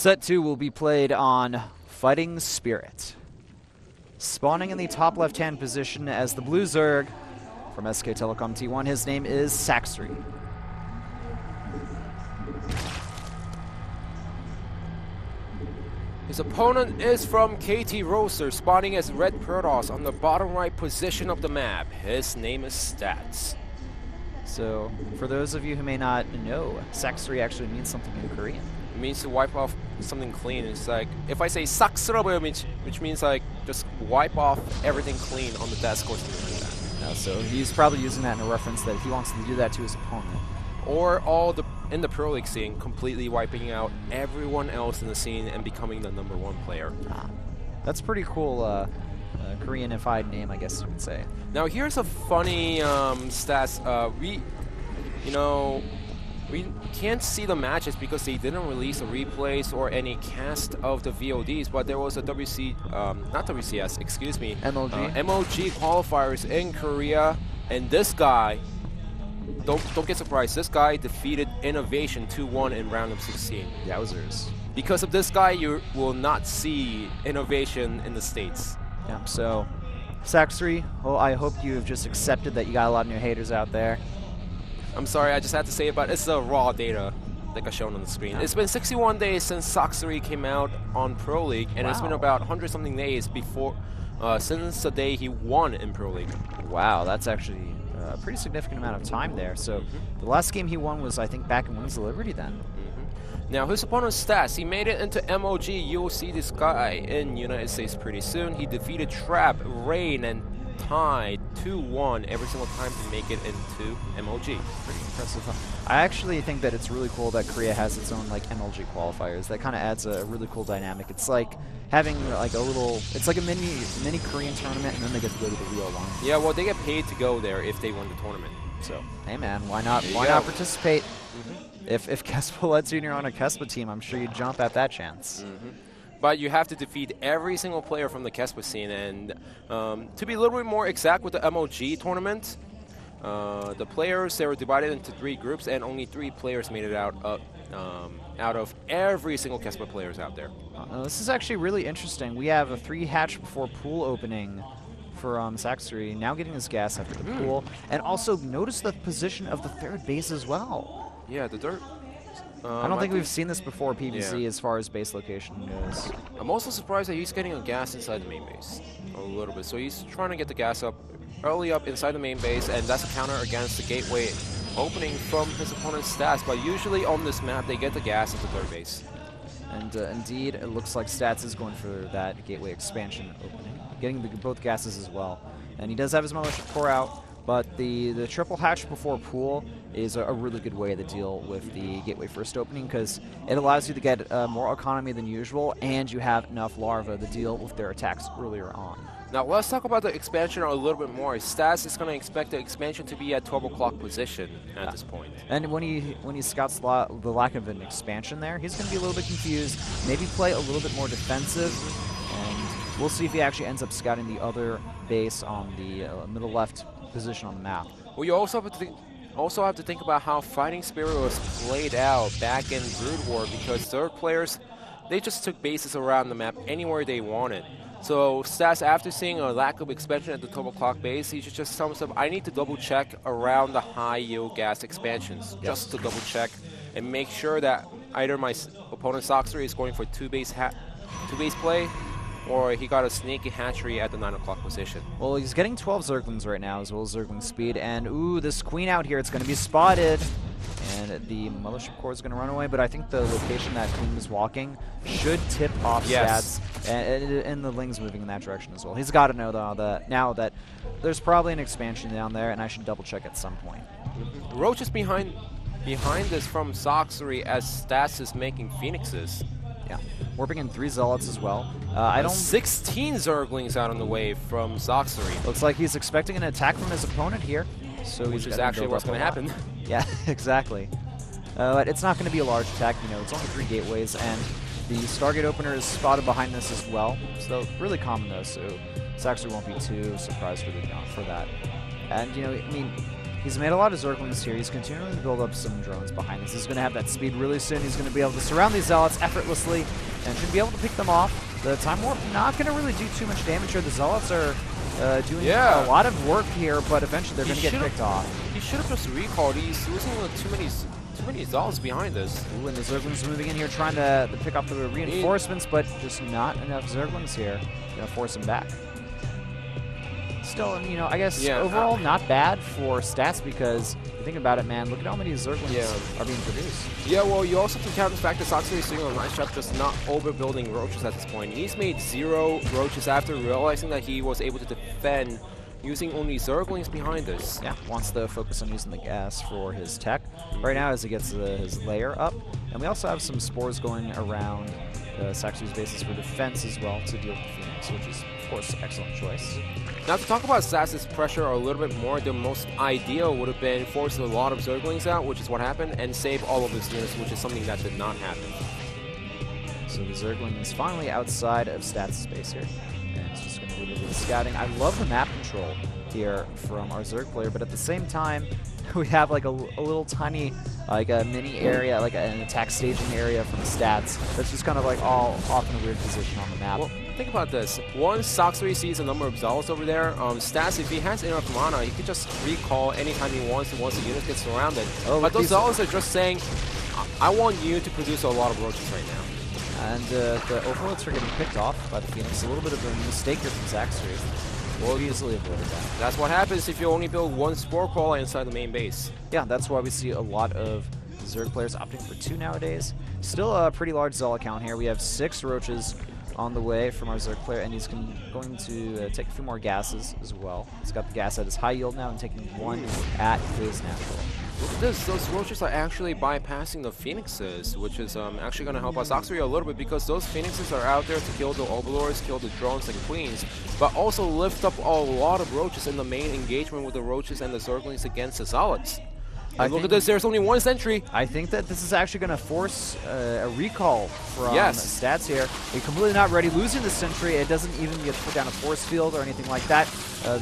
Set 2 will be played on Fighting Spirit. Spawning in the top left-hand position as the blue Zerg from SK Telecom T1. His name is Sacsri. His opponent is from KT Roaster, spawning as Red Protoss on the bottom right position of the map. His name is Stats. So, for those of you who may not know, Sacsri actually means something in Korean. It means to wipe off something clean. It's like, if I say Sacsri, which means like just wipe off everything clean on the desk or something like that. So he's probably using that in a reference that he wants to do that to his opponent. Or in the Pro League scene, completely wiping out everyone else in the scene and becoming the number1 player. That's pretty cool Koreanified name, I guess you could say. Now here's a funny stats. We can't see the matches because they didn't release a replays or any cast of the VODs, but there was a not WCS, excuse me, MOG qualifiers in Korea, and this guy, don't get surprised, this guy defeated Innovation 2-1 in round of 16. Yowzers. Because of this guy, you will not see Innovation in the States. Yeah, so, Sacsri, well, I hope you've just accepted that you got a lot of new haters out there. I'm sorry, I just had to say it, but it's the raw data like I shown on the screen. It's been 61 days since Sacsri came out on Pro League, and it's been about 100-something days before since the day he won in Pro League. Wow, that's actually a pretty significant amount of time there. So the last game he won was, I think, back in Wings of Liberty then. Now his opponent's stats, he made it into MOG. You'll see this guy in United States pretty soon. He defeated Trap, Rain, and tied 2-1 every single time to make it into MLG. Pretty impressive. I actually think that it's really cool that Korea has its own like MLG qualifiers. That kind of adds a really cool dynamic. It's like having like a little, it's like a mini Korean tournament, and then they get to go to the real one. Yeah, well, they get paid to go there if they win the tournament. So, hey man, why not participate? If Kespa lets you and you're on a Kespa team, I'm sure you'd jump at that chance. But you have to defeat every single player from the Kespa scene, and to be a little bit more exact with the MOG tournament, the players, they were divided into 3 groups, and only 3 players made it out of every single Kespa players out there. This is actually really interesting. We have a 3 hatch before pool opening for Sacsri, now getting his gas after the pool, and also notice the position of the 3rd base as well. Yeah, the dirt. I don't think we've seen this before PvZ as far as base location goes. I'm also surprised that he's getting a gas inside the main base a little bit. So he's trying to get the gas up early up inside the main base, and that's a counter against the gateway opening from his opponent's Stats. But usually on this map, they get the gas at the 3rd base. And indeed, it looks like Stats is going for that gateway expansion opening, getting both gases as well. And he does have his Militia Core out. But the triple hatch before pool is a really good way to deal with the gateway first opening, because it allows you to get more economy than usual, and you have enough larvae to deal with their attacks earlier on. Now let's talk about the expansion a little bit more. Stats is going to expect the expansion to be at 12 o'clock position at this point. And when he scouts the lack of an expansion there, he's going to be a little bit confused, maybe play a little bit more defensive, and we'll see if he actually ends up scouting the other base on the middle left position on the map. Well, you also have to think about how Fighting Spirit was played out back in Brood War, because 3rd players, they just took bases around the map anywhere they wanted. So Stats, after seeing a lack of expansion at the 12 o'clock base, he should just tell himself, I need to double check around the high yield gas expansions, just to double check and make sure that either my opponent Sacsri is going for two base play, or he got a sneaky hatchery at the 9 o'clock position. Well, he's getting 12 Zerglings right now, as well as Zergling speed, and ooh, this Queen out here, it's going to be spotted. And the Mothership Core is going to run away, but I think the location that Queen was walking should tip off Stats, and the Ling's moving in that direction as well. He's got to know, though, now that there's probably an expansion down there, and I should double check at some point. Roach is behind this from Sacsri as Stats is making Phoenixes. Yeah, warping in 3 Zealots as well. 16 Zerglings out on the way from Sacsri. Looks like he's expecting an attack from his opponent here. So which is actually what's going to happen. Yeah, exactly. But it's not going to be a large attack. You know, it's only 3 gateways, and the Stargate opener is spotted behind this as well. So really common though. So Sacsri won't be too surprised for that. And you know, I mean, He's made a lot of Zerglings here. He's continuing to build up some drones behind this. He's going to have that speed really soon. He's going to be able to surround these Zealots effortlessly and should be able to pick them off. The Time Warp not going to really do too much damage here. The Zealots are doing a lot of work here, but eventually they're going to get picked off. He should have just recalled. He's losing too many Zealots behind us. Ooh, and the Zerglings moving in here trying to pick up the reinforcements, but just not enough Zerglings here. Going to force him back. Still, you know, I guess overall not bad for stats because if you think about it, man, look at how many Zerglings are being produced. Yeah, well, you also have to count the fact that Sacsri is doing a nice job just not overbuilding Roaches at this point. He's made 0 Roaches after realizing that he was able to defend using only Zerglings behind us. Yeah, wants to focus on using the gas for his tech right now as he gets his layer up. And we also have some spores going around Sacsri's bases for defense as well to deal with the Phoenix, which is, of course, an excellent choice. Now, to talk about Sass's pressure a little bit more, the most ideal would have been force a lot of Zerglings out, which is what happened, and save all of his units, which is something that did not happen. So the Zergling is finally outside of Stats' space here. And it's just going to do a little bit of scouting. I love the map control here from our Zerg player, but at the same time, we have like a little tiny, like a mini area, like an attack staging area from Stats that's just kind of like all off in a weird position on the map. Well, think about this. Once Sacsri sees a number of Zealots over there, Stats, if he has enough mana, he could just recall anytime he wants once the unit gets surrounded. Oh, but those Zealots are just saying, I want you to produce a lot of Roaches right now. And the Overlords are getting picked off by the Phoenix. A little bit of a mistake here from Sacsri. We'll easily avoid that. That's what happens if you only build 1 Spore Crawler inside the main base. Yeah, that's why we see a lot of Zerg players opting for 2 nowadays. Still a pretty large Zealot count here. We have 6 Roaches on the way from our Zerg player, and he's going to take a few more gases as well. He's got the gas at his high yield now and taking 1 at his natural. Look at this, those Roaches are actually bypassing the Phoenixes, which is actually going to help us Sacsri a little bit because those Phoenixes are out there to kill the Overlords, kill the drones and queens, but also lift up a lot of Roaches in the main engagement with the Roaches and the Zerglings against the Zealots. Look at this, there's only 1 sentry. I think that this is actually going to force a recall from Stats here. He's completely not ready, losing the sentry. It doesn't even get put down a force field or anything like that.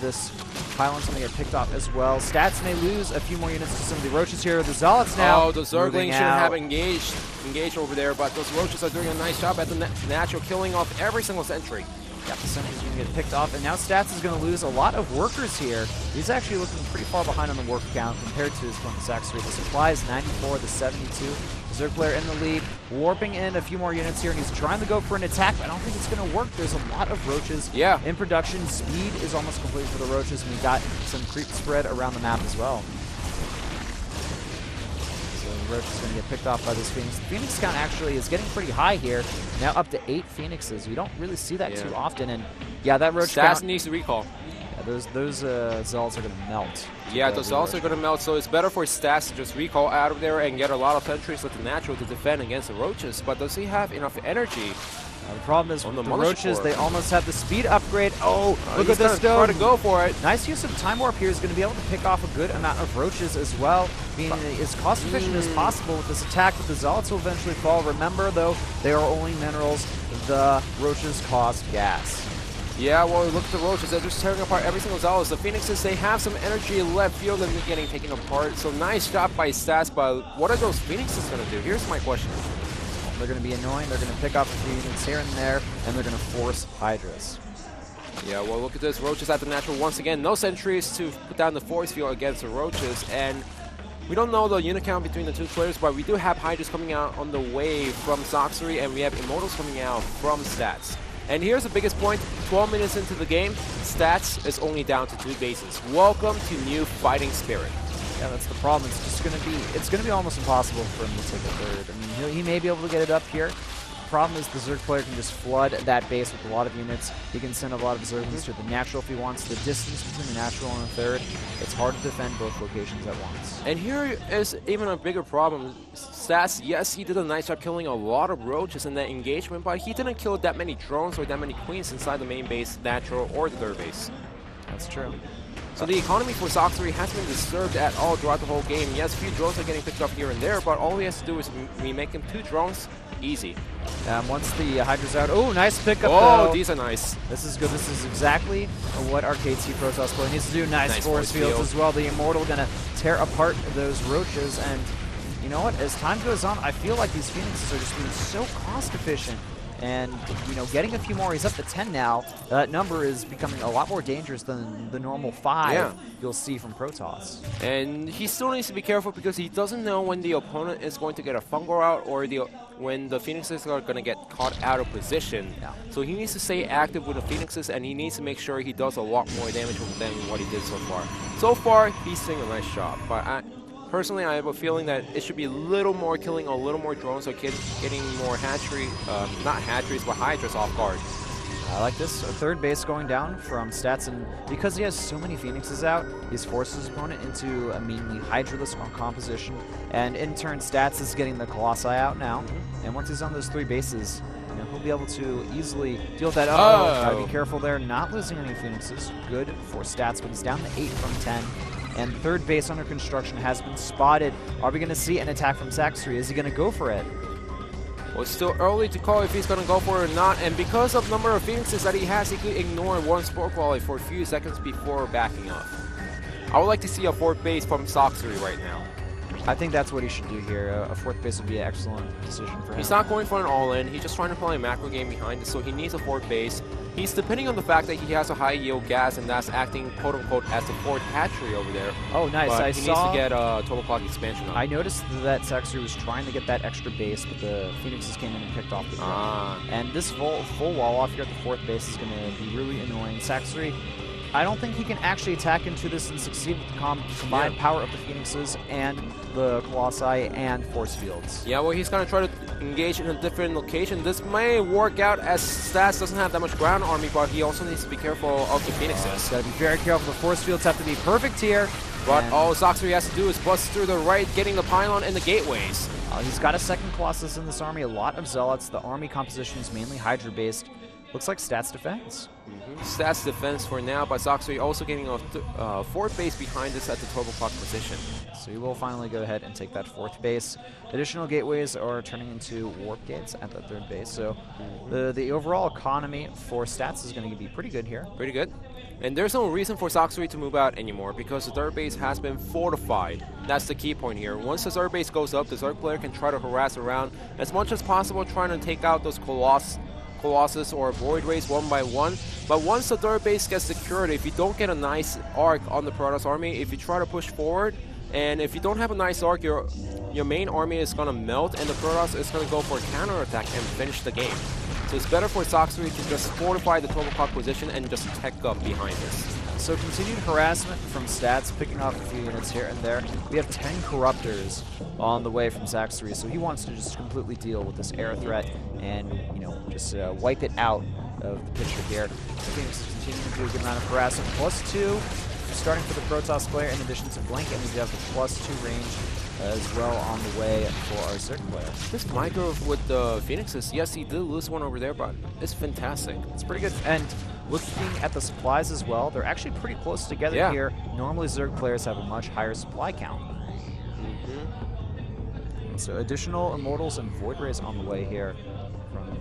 This pylon's going to get picked off as well. Stats may lose a few more units to some of the Roaches here. The Zealots now. Oh, the Zerglings should have engaged over there, but those Roaches are doing a nice job at the natural, killing off every single sentry. Yeah, the sentry's going to get picked off, and now Stats is going to lose a lot of workers here. He's actually looking pretty far behind on the work count compared to his opponent Sacsri. The supply is 94, the 72. Zerg player in the lead, warping in a few more units here, and he's trying to go for an attack, but I don't think it's going to work. There's a lot of Roaches in production. Speed is almost complete for the Roaches, and we got some creep spread around the map as well. Roach is going to get picked off by this Phoenix. The Phoenix count actually is getting pretty high here. Now up to 8 Phoenixes. We don't really see that too often. And yeah, that Roach count needs to recall. Yeah, those Zealots are going to melt. Yeah, those Zealots are going to melt. So it's better for Stats to just recall out of there and get a lot of sentries with the natural to defend against the Roaches. But does he have enough energy? The problem is with the Roaches, they almost have the speed upgrade. Oh, look at this though. Try to go for it. Nice use of Time Warp here is going to be able to pick off a good amount of Roaches as well, being as cost efficient as possible with this attack, but the Zealots will eventually fall. Remember though, they are only minerals. The Roaches cost gas. Yeah, well, look at the Roaches. They're just tearing apart every single Zealot. The Phoenixes, they have some energy left field and they're getting taken apart. So nice job by Stats, but what are those Phoenixes going to do? Here's my question. They're going to be annoying. They're going to pick up a few units here and there, and they're going to force Hydras. Yeah, well, look at this. Roaches at the natural once again. No sentries to put down the force field against the Roaches, and we don't know the unit count between the 2 players, but we do have Hydras coming out on the way from Sacsri, and we have Immortals coming out from Stats. And here's the biggest point. 12 minutes into the game, Stats is only down to 2 bases. Welcome to new fighting spirit. Yeah, that's the problem. It's gonna be almost impossible for him to take a 3rd. I mean, he may be able to get it up here. The problem is the Zerg player can just flood that base with a lot of units. He can send a lot of Zerglings to the natural if he wants. The distance between the natural and the 3rd, it's hard to defend both locations at once. And here is even a bigger problem. Stats, yes, he did a nice job killing a lot of Roaches in that engagement, but he didn't kill that many drones or that many queens inside the main base, natural, or the 3rd base. That's true. So the economy for Sacsri has been disturbed at all throughout the whole game. Yes, a few drones are getting picked up here and there, but all he has to do is remake him 2 drones, easy. Once the Hydra's out, oh, nice pickup though. These are nice. This is good. This is exactly what our KT Protoss player needs to do. Nice force fields as well. The Immortal gonna tear apart those roaches, and you know what? As time goes on, I feel like these Phoenixes are just being so cost efficient. And, you know, getting a few more, he's up to 10 now. That number is becoming a lot more dangerous than the normal 5 you'll see from Protoss. And he still needs to be careful because he doesn't know when the opponent is going to get a fungal out or when the Phoenixes are going to get caught out of position. Yeah. So he needs to stay active with the Phoenixes, and he needs to make sure he does a lot more damage than what he did so far. So far, he's doing a nice job, but personally, I have a feeling that it should be a little more killing, a little more drones, so getting more hatchery, not hatcheries, but Hydras off guard. I like this. A third base going down from Stats, and because he has so many Phoenixes out, he's forced his opponent into a mainly Hydraless composition, and in turn, Stats is getting the Colossi out now, and once he's on those 3 bases, you know, he'll be able to easily deal with that. Gotta be careful there, not losing any Phoenixes. Good for Stats, but he's down to 8 from 10. And third base under construction has been spotted. Are we going to see an attack from Sacsri? Is he going to go for it? Well, it's still early to call if he's going to go for it or not. And because of the number of Phoenixes that he has, he could ignore one sport quality for a few seconds before backing up. I would like to see a 4th base from Sacsri right now. I think that's what he should do here. A 4th base would be an excellent decision for him. He's not going for an all-in. He's just trying to play a macro game behind it, so he needs a 4th base. He's depending on the fact that he has a high yield gas, and that's acting quote-unquote as the 4th hatchery over there. Oh, nice. But he needs to get a total clock expansion up. I noticed that Sacsri was trying to get that extra base, but the Phoenixes came in and picked off the ground. And this full wall off here at the 4th base is going to be really annoying. Sacsri, I don't think he can actually attack into this and succeed with the combined power of the Phoenixes and the Colossi and force fields. Yeah, well, he's going to try to engage in a different location. This may work out as Stats doesn't have that much ground army, but he also needs to be careful of the Phoenixes. He's got to be very careful. The force fields have to be perfect here. But all Sacsri has to do is bust through the right, getting the pylon and the gateways. He's got a 2nd Colossus in this army, a lot of Zealots. The army composition is mainly Hydra-based. Looks like Stats defense. Stats defense for now, but Sacsri also getting a 4th base behind us at the total clock position. So he will finally go ahead and take that 4th base. Additional gateways are turning into warp gates at the 3rd base. So the overall economy for Stats is going to be pretty good here. Pretty good. And there's no reason for Sacsri to move out anymore because the 3rd base has been fortified. That's the key point here. Once the 3rd base goes up, the Zerg player can try to harass around as much as possible, trying to take out those Colossus or Void Rays one by one. But once the 3rd base gets secured, if you don't get a nice arc on the Protoss army, if you try to push forward, and if you don't have a nice arc, your main army is going to melt, and the Protoss is going to go for a counterattack and finish the game. So it's better for Sacsri to just fortify the total clock position and just tech up behind this. So continued harassment from Stats, picking off a few units here and there. We have 10 Corruptors on the way from Sacsri, so he wants to just completely deal with this air threat and, you know, just wipe it out of the picture here. The Phoenix is continuing to do a good amount of harassment. +2 starting for the Protoss player in addition to Blink, and we do have the +2 range as well on the way for our Zerg player. This micro with the Phoenixes, yes, he did lose one over there, but it's fantastic. It's pretty good. And looking at the supplies as well, they're actually pretty close together here. Normally, Zerg players have a much higher supply count. So additional Immortals and Void Rays on the way here from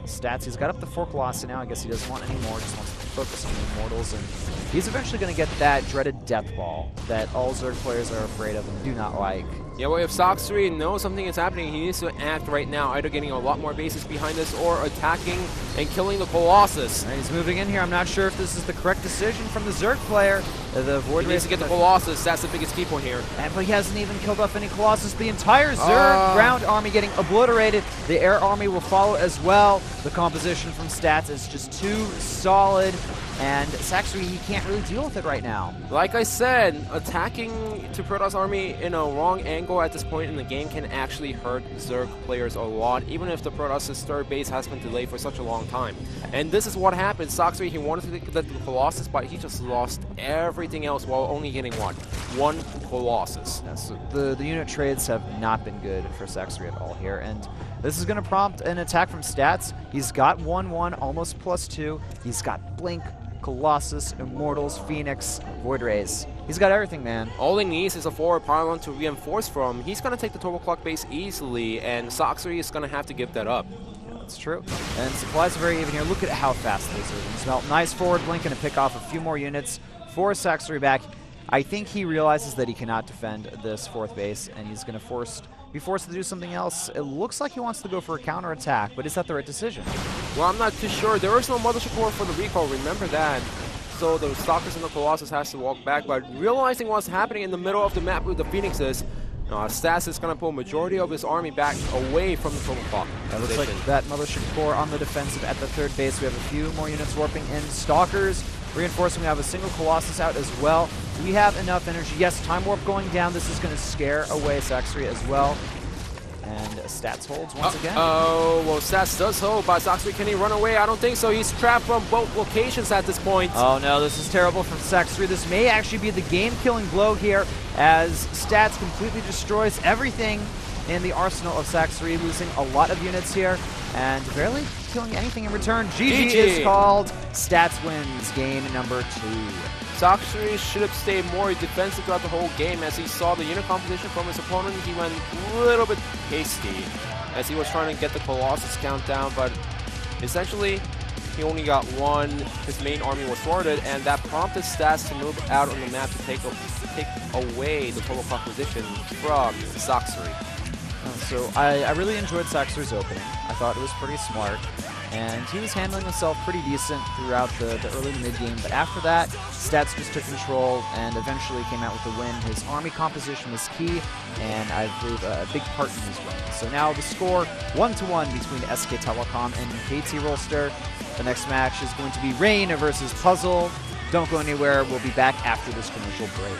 Stats. He's got up to 4 Colossi now. I guess he doesn't want any more, just wants to focus on the Immortals. And he's eventually going to get that dreaded Death Ball that all Zerg players are afraid of and do not like. Yeah, well, if Sacsri knows something is happening, he needs to act right now, either getting a lot more bases behind us or attacking and killing the Colossus. And he's moving in here. I'm not sure if this is the correct decision from the Zerg player. The Void Rays needs to get the Colossus. That's the biggest key point here. But he hasn't even killed off any Colossus. The entire Zerg ground army getting obliterated. The air army will follow as well. The composition from Stats is just too solid. And Sacsri, he can't really deal with it right now. Like I said, attacking to Protoss army in a wrong angle at this point in the game can actually hurt Zerg players a lot, even if the Protoss' 3rd base has been delayed for such a long time. And this is what happened. Sacsri, he wanted to get the Colossus, but he just lost everything else while only getting what? 1 Colossus. Yeah, so the unit trades have not been good for Sacsri at all here. And this is going to prompt an attack from Stats. He's got 1-1, almost +2. He's got Blink, Colossus, Immortals, Phoenix, Void Rays. He's got everything, man. All he needs is a forward pylon to reinforce from. He's going to take the Turbo Clock base easily, and Sacsri is going to have to give that up. Yeah, that's true. And supplies are very even here. Look at how fast those are going to smelt. Nice forward blink and to pick off a few more units for Sacsri back. I think he realizes that he cannot defend this 4th base, and he's going to be forced to do something else. It looks like he wants to go for a counterattack, but is that the right decision? Well, I'm not too sure. There is no Mothership Core for the recall, remember that. So the Stalkers and the Colossus has to walk back, but realizing what's happening in the middle of the map with the Phoenixes, Stas is going to pull majority of his army back away from the Turbo Clock. It looks like that Mothership Core on the defensive at the 3rd base. We have a few more units warping in. Stalkers reinforcing. We have a single Colossus out as well. Do we have enough energy? Yes, Time Warp going down. This is going to scare away Sacsri as well. And Stats holds once again. Oh, well, Stats does hold, but Sacsri, can he run away? I don't think so. He's trapped from both locations at this point. Oh, no, this is terrible from Sacsri. This may actually be the game-killing blow here as Stats completely destroys everything in the arsenal of Sacsri, losing a lot of units here and barely killing anything in return. GG is called. Stats wins game number 2. Sacsri should have stayed more defensive throughout the whole game. As he saw the unit composition from his opponent, he went a little bit hasty as he was trying to get the Colossus count down, but essentially he only got one. His main army was thwarted, and that prompted Stats to move out on the map to take away the Turbo Clock position from Sacsri. So I really enjoyed Sacsri's opening. I thought it was pretty smart. And he was handling himself pretty decent throughout the early to mid-game, but after that, Stats just took control and eventually came out with the win. His army composition was key, and I believe a big part in his win. So now the score, 1-1 between SK Telecom and KT Rolster. The next match is going to be Rain versus Puzzle. Don't go anywhere. We'll be back after this commercial break.